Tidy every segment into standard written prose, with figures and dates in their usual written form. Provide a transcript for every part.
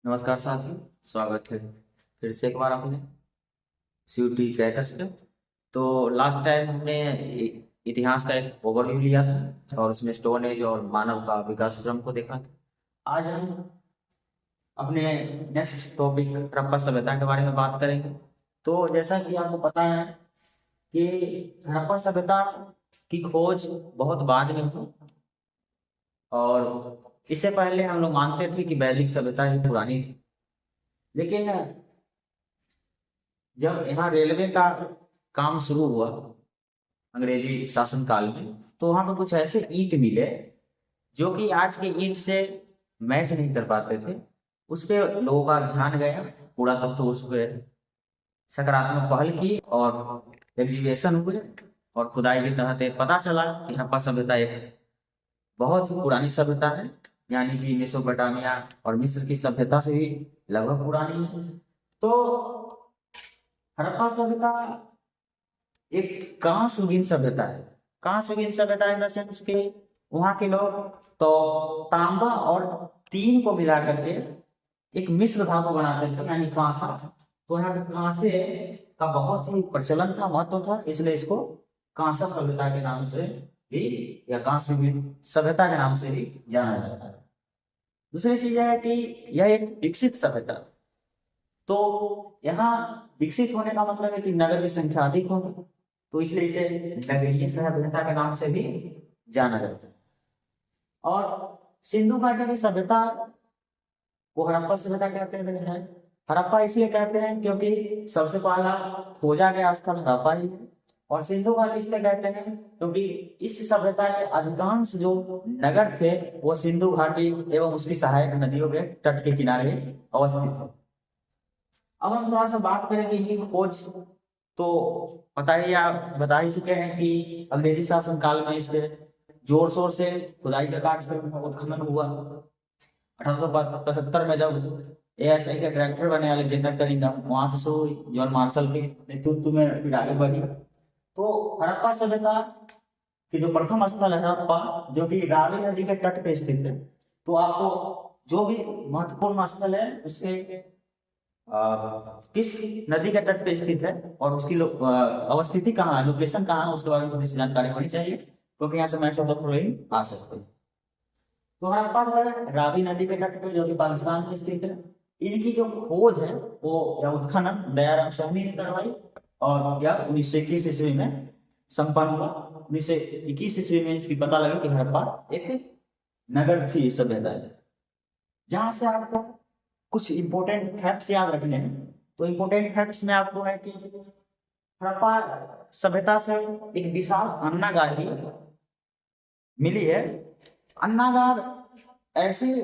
नमस्कार साथियों। स्वागत है फिर से एक बार आपने सीयूटी क्रैकर्स पे। तो लास्ट टाइम हमने इतिहास का एक ओवरव्यू लिया था और उसमें स्टोन एज और मानव का विकास क्रम को देखा था। आज हम अपने नेक्स्ट टॉपिक हड़प्पा सभ्यता के बारे में बात करेंगे। तो जैसा कि आपको पता है कि हड़प्पा सभ्यता की खोज बहुत बाद में हुई और इससे पहले हम लोग मानते थे कि वैदिक सभ्यता ही पुरानी थी। लेकिन जब यहाँ रेलवे का काम शुरू हुआ अंग्रेजी शासन काल में, तो वहां पर कुछ ऐसे ईंट मिले जो कि आज के ईंट से मैच नहीं कर पाते थे। उस पे लोगों का ध्यान गया, पुरातत्व तो उस पे सकारात्मक पहल की और एग्जीबिशन हुए और खुदाई के तहत एक पता चला कि हड़प्पा सभ्यता एक बहुत ही पुरानी सभ्यता है, यानी कि मेसोपोटामिया और मिस्र की सभ्यता से भी लगभग पुरानी है। तो हड़प्पा सभ्यता एक कांस्ययुगीन सभ्यता है। कांस्ययुगीन सभ्यता इन द सेंस के वहां के लोग तो तांबा और तीन को मिला करके एक मिश्र धातु बनाते थे, यानी कांसा। तो यहाँ पे कांसे का बहुत ही प्रचलन था, महत्व था, इसलिए इसको कांसा सभ्यता के नाम से भी या कांस्ययुगीन सभ्यता के नाम से भी जाना जाता है। दूसरी चीज है कि यह एक विकसित सभ्यता। तो यहाँ विकसित होने का मतलब है कि नगर की संख्या अधिक होगी, तो इसलिए इसे नगरीय सभ्यता के नाम से भी जाना जाता है। और सिंधु घाटी की सभ्यता को हड़प्पा सभ्यता कहते हैं। हड़प्पा इसलिए कहते हैं क्योंकि सबसे पहला खोजा गया स्थल हड़प्पा ही है। और सिंधु घाटी इसलिए कहते हैं क्योंकि इस सभ्यता के अधिकांश जो नगर थे वो सिंधु घाटी एवं उसकी सहायक नदियों के तट के किनारे अवस्थित थे। अब हम थोड़ा सा बात करेंगे इनकी खोज। तो पता ही आप बता ही चुके हैं कि अंग्रेजी शासन काल में इस पे जोर शोर से खुदाई का कार्यक्रम उत्खनन हुआ। 1875 में जब एएसआई के डायरेक्टर बने अलेक्जेंडर कनिंघम, वहां से जॉन मार्शल के नेतृत्व में फिर आगे बढ़ी। तो हड़प्पा सभ्यता की जो प्रथम स्थल है हड़प्पा, जो कि रावी नदी के तट पे स्थित है। तो आपको जो भी महत्वपूर्ण स्थल है उसके किस नदी के तट पे स्थित है और उसकी अवस्थिति कहाँ है, लोकेशन कहाँ है, उसके बारे में थोड़ी सी जानकारी होनी चाहिए, क्योंकि यहाँ से मैच ऑफ द फ्लोइंग आ सकते हैं। तो हड़प्पा जो है रावी नदी के तट पे, जो कि पाकिस्तान में स्थित है। इनकी जो खोज है वो या उत्खनन दयाराम साहनी ने करवाई और यह 1921 ईस्वी में संपन्न हुआ। 1921 ईस्वी में इसकी पता लगा कि हड़प्पा एक नगर थी सभ्यता, जहां से आपको कुछ इंपॉर्टेंट फैक्ट्स याद रखने हैं। तो इंपॉर्टेंट फैक्ट्स में आपको है कि हड़प्पा सभ्यता से एक विशाल अन्नागार भी मिली है। अन्नागार ऐसे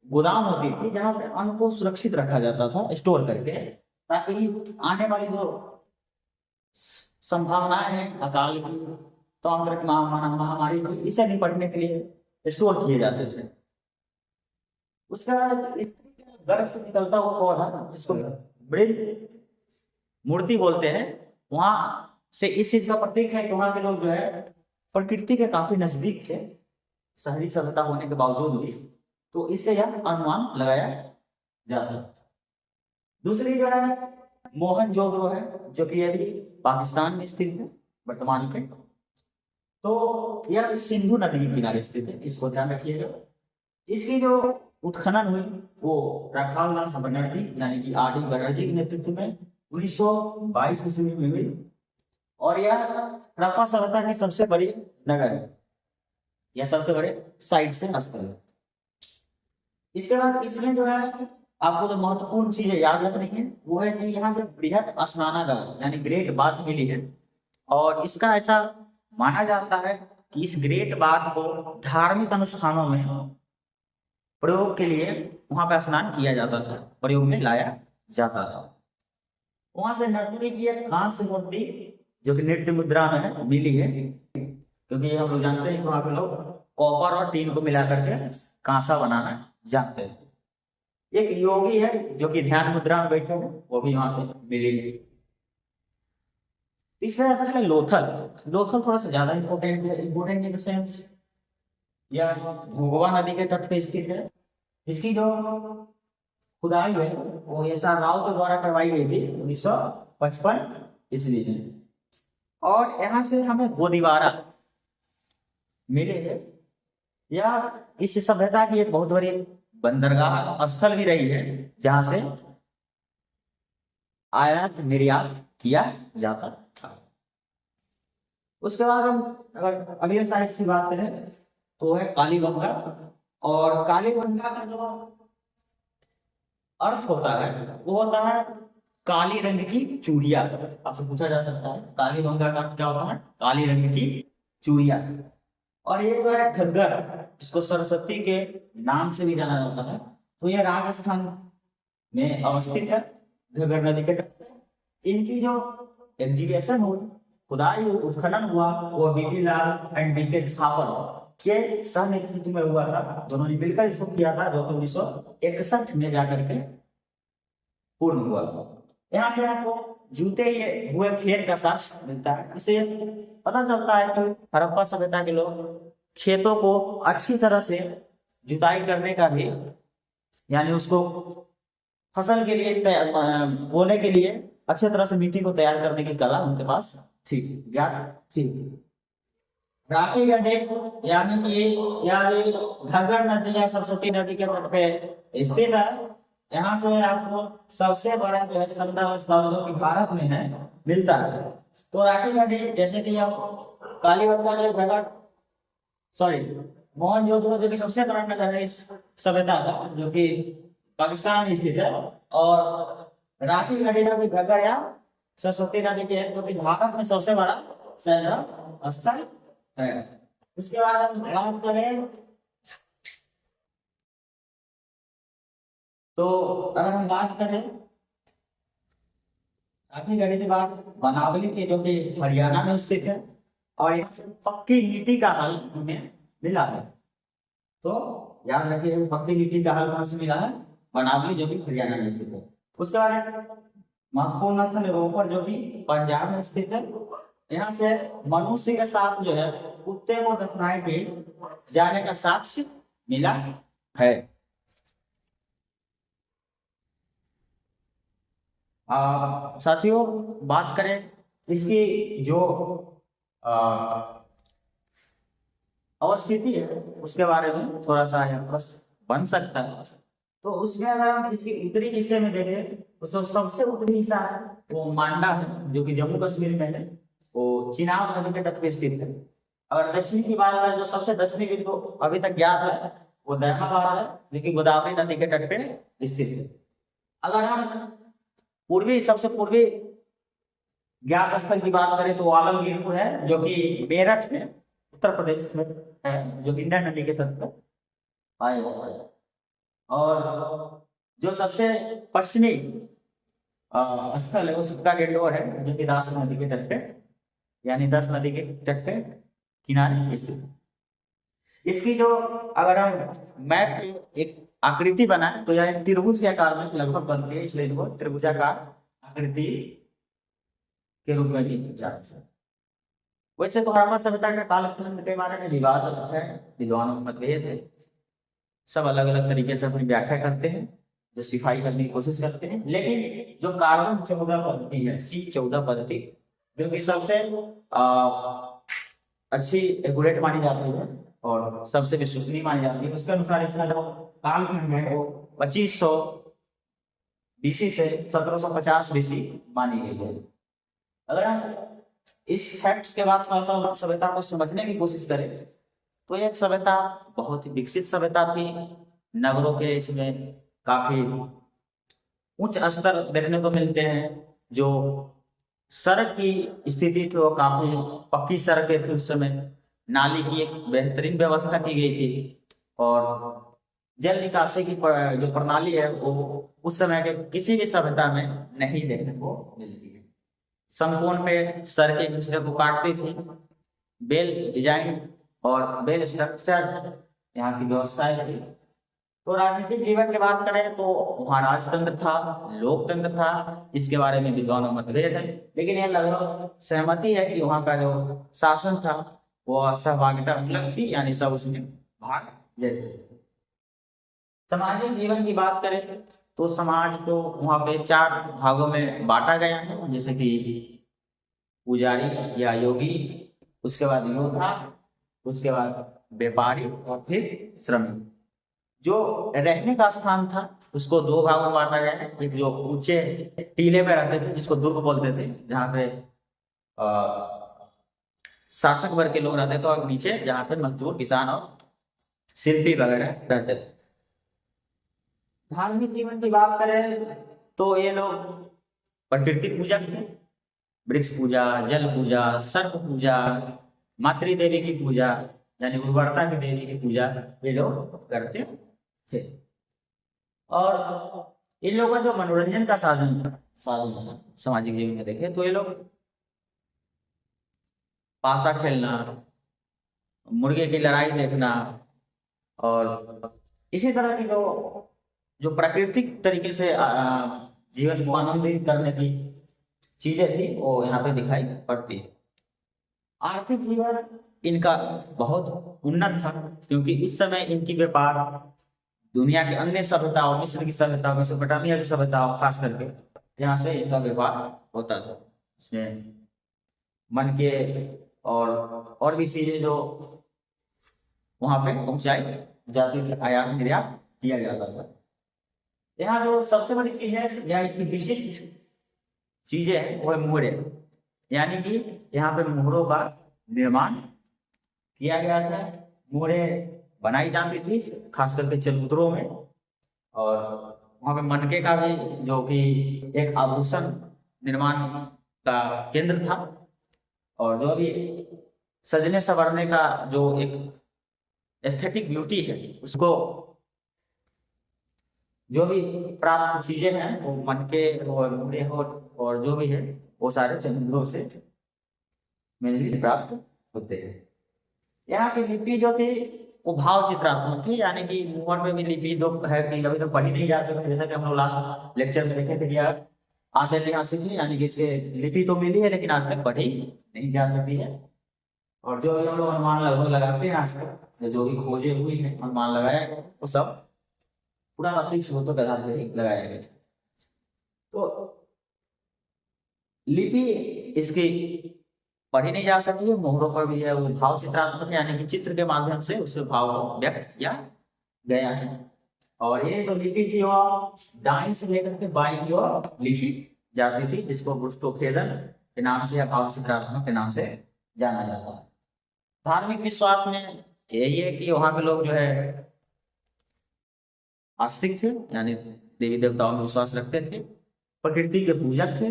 गोदाम होती थी जहां पे अन्न को सुरक्षित रखा जाता था, स्टोर करके, ताकि आने वाली जो संभावनाएं हैं अकाल की, तो आंतरिक महामारी की, इसे निपटने के लिए स्टोर किए जाते थे। उसके बाद स्त्री के गर्भ से निकलता हुआ पौधा, जिसको मृद मूर्ति बोलते हैं, वहां से इस चीज का प्रतीक है कि वहां के लोग जो है प्रकृति के काफी नजदीक थे, शहरी सभ्यता होने के बावजूद भी। तो इससे यह अनुमान लगाया जाता है। दूसरी जो है मोहनजोदड़ो है, जो कि अभी पाकिस्तान में स्थित है वर्तमान के। तो यह सिंधु नदी के किनारे स्थित है, इसको ध्यान रखिएगा। इसकी जो उत्खनन हुई वो रखाल दास बनर्जी यानी कि आर डी बनर्जी के नेतृत्व में 1922 ईस्वी में हुई। और यह हड़प्पा सभ्यता की सबसे बड़ी नगर है, यह सबसे बड़े साइट से स्थल है। इसके बाद इसमें जो है आपको जो महत्वपूर्ण चीजें याद रखनी है वो है कि यहाँ से बृहद स्नानागार यानी ग्रेट बाथ मिली है। और इसका ऐसा माना जाता है कि इस ग्रेट बाथ को धार्मिक अनुष्ठानों में प्रयोग के लिए वहां पर स्नान किया जाता था, प्रयोग में लाया जाता था। वहां से नर्तकी की एक कांस्य मूर्ति जो कि नृत्य मुद्रा में मिली है, क्योंकि हम लोग जानते हैं कि वहां पे लोग कॉपर और टीन को मिला करके कांसा बनाना जानते हैं। एक योगी है जो कि ध्यान मुद्रा में बैठे हैं, वो भी वहां से मिली है। तीसरा स्थल है लोथल। लोथल थोड़ा सा ज्यादा इंपॉर्टेंट है, इंपॉर्टेंट इन द सेंस यह भोगवा नदी के तट पे स्थित है। इसकी जो खुदाई है वो एस आर राव के द्वारा करवाई गई थी 1955 ईस्वी में। और यहाँ से हमें गोदीवारा मिले है। यह इस सभ्यता की एक बहुत बड़ी बंदरगाह स्थल भी रही है, जहां से आयात निर्यात किया जाता था। उसके बाद हम अगर अगले साइड की बात करें तो है कालीबंगा। और कालीबंगा का जो अर्थ होता है वो होता है काली रंग की चूड़िया। आपसे पूछा जा सकता है कालीबंगा का अर्थ क्या होता है? काली रंग की चूड़िया। और ये जो है घग्गर, इसको सरस्वती के नाम से भी जाना जाता है, तो ये राजस्थान में अवस्थित है, घग्गर नदी के तट पे। इनकी जो एग्जीबिशन हुई, खुदाई उत्खनन हुआ, वो B P Lal and B K Thapar के सह नेतृत्व में हुआ था। दोनों ने मिलकर इसको किया था, जो 1961 में जाकर के पूर्ण हुआ। यहाँ से आपको जूते हुए खेत का साक्ष्य मिलता है। इसे पता चलता है कि हड़प्पा सभ्यता के लोग खेतों को अच्छी तरह से जुताई करने का भी, यानी उसको फसल के लिए बोने के लिए अच्छे तरह से मिट्टी को तैयार करने की कला उनके पास थी, ज्ञान थी। राखी गड्ढे यानी कि घग्गर नदी या सरस्वती नदी के तट पे स्थित है। यहाँ से आपको सबसे बड़ा जो है संगम स्थल जो कि भारत में है मिलता है। तो राखी गड्ढे जैसे कि आप कालीबंगा जो घग्गर मोहनजोदड़ो जो कि सबसे बड़ा नगर है इस सभ्यता का, जो कि पाकिस्तान में स्थित है। और राखी गड्ढे जो कि घग्गर या सरस्वती नदी के है, जो कि भारत में सबसे बड़ा संगम स्थल है। उसके बाद हम बात करें तो अगर हम बात करें राखी गड्ढे के बाद बनावली के, जो कि हरियाणा में स्थित है, और पक्की मिट्टी का हल हमें मिला है। तो याद रखिए पक्की मिट्टी का हल कहां से मिला है? बनावली, जो कि हरियाणा में स्थित है। उसके बाद महत्वपूर्ण स्थल रोपड़, जो कि पंजाब में स्थित है। यहाँ से मनुष्य के साथ जो है कुत्ते को दफनाए के जाने का साक्ष्य मिला है। साथियों बात करें इसकी जो अवस्थिति है उसके बारे में थोड़ा सा यहाँ प्रश्न बन सकता है। तो उसमें अगर हम इसके उत्तरी हिस्से में देखें तो सबसे उत्तरी हिस्सा है वो मांडा है, जो कि जम्मू कश्मीर में है, वो चिनाब नदी के तट पे स्थित है। अगर दक्षिण की बात करें तो सबसे दक्षिणी बिंदु अभी तक ज्ञात है वो दहमाबाद है, जो कि गोदावरी नदी के तट पे स्थित है। अगर हम सबसे पूर्वी ज्ञात स्थल की बात करें तो आलमगीरपुर है, जो कि मेरठ में उत्तर प्रदेश में है, जो इंडियन नदी के तट पर आए हुआ है। और जो सबसे पश्चिमी स्थल है वो सुक्का गेंडोर है, जो कि दास नदी के तट पे, यानी 10 नदी के तट पे किनारे स्थित। इसकी जो अगर हम मैप पे एक आकृति बनाए तो यह त्रिभुज के आकार में लगभग बनती है, इसलिए इनको त्रिभुजाकार आकृति के रूप में भी जाना जाता है। वैसे तो हड़प्पा सभ्यता का कालखंड के बारे में विवाद है, विद्वानों में मतभेद है, सब अलग अलग तरीके से अपनी व्याख्या करते हैं, जस्टिफाई करने की कोशिश करते हैं। लेकिन जो कार्बन 14 पद्धति है, C14 पद्धति, जो कि सबसे अच्छी एक्यूरेट मानी जाती है और सबसे विश्वसनीय मानी जाती है, उसके अनुसार इसका जो कालखंड है वो 2500 BC से 1750 BC मानी गई है। अगर हम इस फैक्ट्स के बाद थोड़ा सा सभ्यता को समझने की कोशिश करें तो एक सभ्यता बहुत ही विकसित सभ्यता थी। नगरों के इसमें काफी उच्च स्तर देखने को मिलते हैं। जो सड़क की स्थिति थी वो काफी पक्की सड़कें थी उस समय, नाली की एक बेहतरीन व्यवस्था की गई थी, और जल निकासी की जो प्रणाली है वो उस समय के किसी भी सभ्यता में नहीं देखने को मिलती है। समकोण पे सड़कें एक दूसरे को काटती थी। बेल डिजाइन और बेल स्ट्रक्चर यहाँ की व्यवस्थाएं थी। तो राजनीतिक जीवन की बात करें तो वहाँ राजतंत्र था, लोकतंत्र था, इसके बारे में विद्वानों में मतभेद है, लेकिन यह लगभग सहमति है कि वहाँ का जो शासन था वो सहभागिता मूलक थी, यानी सब उसमें भाग लेते थे। सामाजिक जीवन की बात करें तो समाज को वहाँ पे 4 भागों में बांटा गया है, जैसे कि पुजारी या योगी, उसके बाद योद्धा, उसके बाद व्यापारी और फिर श्रमिक। जो रहने का स्थान था उसको 2 भागों में बांटा गया है। एक जो ऊंचे टीले में रहते थे जिसको दुर्ग बोलते थे, जहाँ पे शासक वर्ग के लोग रहते थे, और नीचे जहाँ पे मजदूर, किसान और शिल्पी वगैरह रहते थे। धार्मिक जीवन की बात करें तो ये लोग प्रकृति पूजक थे। वृक्ष पूजा, जल पूजा, सर्प पूजा, मातृ देवी की पूजा यानी उर्वरता की देवी की पूजा ये लोग करते थे। और इन लोगों का जो मनोरंजन का साधन था सामाजिक जीवन में देखे तो ये लोग पासा खेलना, मुर्गे की लड़ाई देखना, और इसी तरह की जो जो प्राकृतिक तरीके से जीवन को आनंदित करने की चीजें थी वो यहाँ पे दिखाई पड़ती है। आर्थिक जीवन इनका बहुत उन्नत था, क्योंकि उस समय इनकी व्यापार दुनिया के अन्य सभ्यताओं, मिस्र की सभ्यता, मेसोपोटामिया की सभ्यताओं खास करके, यहाँ से इनका व्यापार होता था। इसमें मन के और भी चीजें जो वहां पे पहुंचाई जाती थी, आयात निर्यात किया जाता था। यहाँ जो सबसे बड़ी चीज है या इसकी विशिष्ट चीजें हैं वो है मोहरे, यानी कि यहाँ पे मोहरों का निर्माण किया गया था। मोहरे बनाई जाती थी खास करके चबूतरों में, और वहाँ पे मनके का भी, जो कि एक आभूषण निर्माण का केंद्र था, और जो भी सजने संवरने का जो एक एस्थेटिक ब्यूटी है उसको, जो भी प्राप्त चीजें हैं वो मनके और मोहरे और जो भी है वो सारे चबूतरों से मिलकर प्राप्त होते हैं। यहाँ की लिपि जो थी वो भाव चित्रात्मक थी, यानी कि मुहर में भी लिपि दो है कि अभी तो पढ़ी नहीं जा सकती, जैसा कि हम लोग लास्ट लेक्चर में देखे थे, या आते थे यहाँ से, यानी कि इसके लिपि तो मिली है लेकिन आज तक पढ़ी नहीं जा सकती है। और जो हम लोग अनुमान लगभग लगाते हैं आज तक, जो भी खोजे हुई है अनुमान लगाया गया वो सब पुरातात्विक स्रोतों के आधार पर ही लगाया गया। तो लिपि इसकी पढ़ी नहीं जा सकती है, मोहरों पर भी है वो भाव चित्रात्मक, यानी कि चित्र के माध्यम से उसके भाव को व्यक्त किया गया है। और ये जो लिपि थी वो दाईं से लेकर के बाईं की ओर लिखी जाती थी, जिसको पृष्ठोपेदन के नाम से या भाव चित्रात्मक के नाम से जाना जाता है। धार्मिक विश्वास में यही है कि वहां के लोग जो है आस्तिक थे, यानी देवी देवताओं में विश्वास रखते थे, प्रकृति के पूजक थे,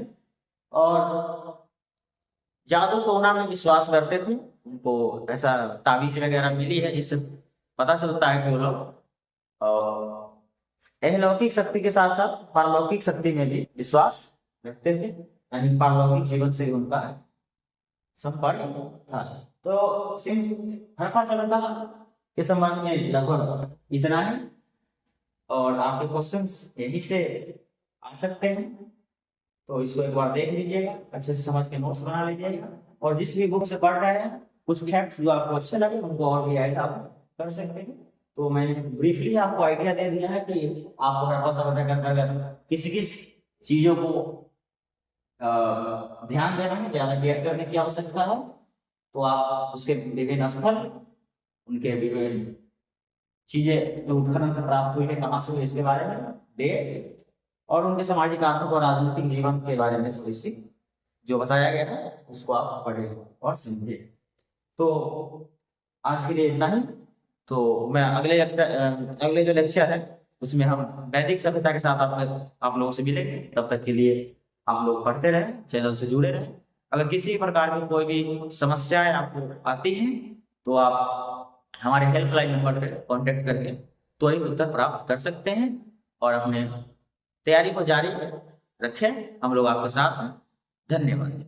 और जादू टोना में विश्वास करते थे। उनको ऐसा ताबीज वगैरह मिली है जिससे पता चलता है कि वो लोग अलौकिक शक्ति के साथ साथ पारलौकिक शक्ति में भी विश्वास रखते थे, यानी पारलौकिक जीवन से उनका संपर्क था। तो हड़प्पा सभ्यता के संबंध में लगभग इतना है, और आपके क्वेश्चंस यही से आ सकते हैं, तो इसको एक बार देख लीजिएगा, अच्छे से समझ के नोट्स बना लीजिएगा, और जिस भी बुक से पढ़ रहे हैं कुछ फैक्ट्स जो आपको अच्छे लगे उनको और भी ऐड आप कर सकते हैं। तो मैंने ब्रीफली आपको आइडिया दे दिया है कि आपको हड़प्पा सभ्यता के अंतर्गत किस किस चीजों को ध्यान देना है, ज्यादा केयर करने की आवश्यकता है। तो आप उसके विभिन्न स्थल, उनके विभिन्न चीजें जो उत्खनन से प्राप्त हुई है, कहाँ से हुई, इसके बारे में डेट, और उनके सामाजिक, आर्थिक और राजनीतिक जीवन के बारे में थोड़ी सी जो बताया गया है उसको आप पढ़े और समझे। तो आज के लिए इतना ही। तो मैं अगले जो लेक्चर है उसमें हम वैदिक सभ्यता के साथ आप लोगों से मिलेंगे। तब तक के लिए आप लोग पढ़ते रहें, चैनल से जुड़े रहें। अगर किसी प्रकार की कोई भी समस्याएं आपको आती हैं तो आप हमारे हेल्पलाइन नंबर पर कॉन्टेक्ट करके त्वरित उत्तर प्राप्त कर सकते हैं, और अपने तैयारी को जारी रखें। हम लोग आपके साथ हैं। धन्यवाद।